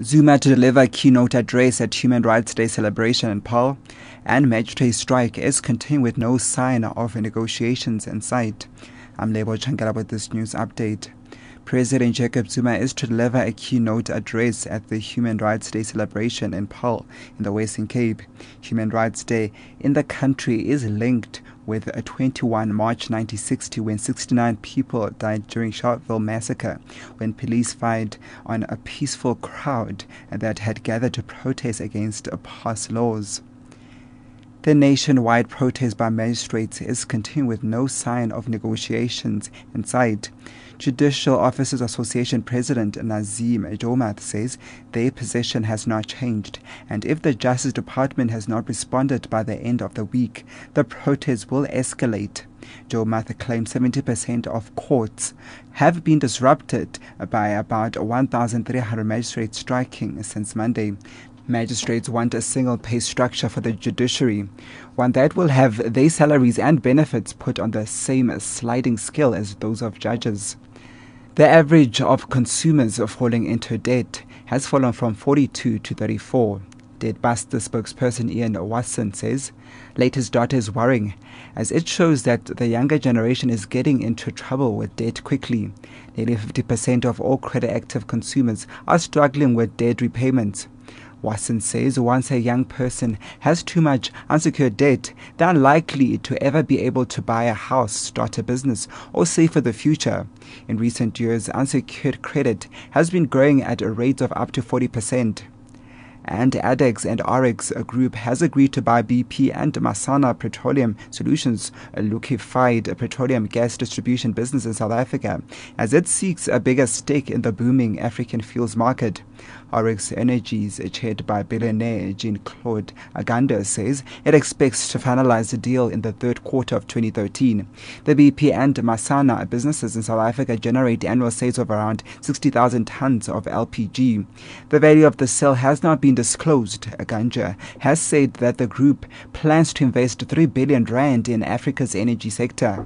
Zuma to deliver keynote address at Human Rights Day celebration in Paarl, and magistrate strike is continuing with no sign of negotiations in sight. I'm Lebo Chankala with this news update. President Jacob Zuma is to deliver a keynote address at the Human Rights Day celebration in Paarl in the Western Cape. Human Rights Day in the country is linked with a 21 March 1960 when 69 people died during Sharpeville massacre when police fired on a peaceful crowd that had gathered to protest against past laws. The nationwide protest by magistrates is continuing with no sign of negotiations in sight. Judicial Officers Association President Nazim Jomath says their position has not changed, and if the Justice Department has not responded by the end of the week, the protest will escalate. Jomath claims 70% of courts have been disrupted by about 1,300 magistrates striking since Monday. Magistrates want a single pay structure for the judiciary, one that will have their salaries and benefits put on the same sliding scale as those of judges. The average of consumers falling into debt has fallen from 42 to 34. Debtbuster spokesperson Ian Watson says latest data is worrying as it shows that the younger generation is getting into trouble with debt quickly. Nearly 50% of all credit-active consumers are struggling with debt repayments. Watson says once a young person has too much unsecured debt, they are likely to ever be able to buy a house, start a business, or save for the future. In recent years, unsecured credit has been growing at a rate of up to 40%. And ADEX and RX Group has agreed to buy BP and Masana Petroleum Solutions, a liquefied petroleum gas distribution business in South Africa, as it seeks a bigger stake in the booming African fuels market. RX Energies, chaired by billionaire Jean-Claude Aganda, says it expects to finalize the deal in the third quarter of 2013. The BP and Masana businesses in South Africa generate annual sales of around 60,000 tons of LPG. The value of the sale has not been disclosed. Aganda has said that the group plans to invest 3 billion rand in Africa's energy sector.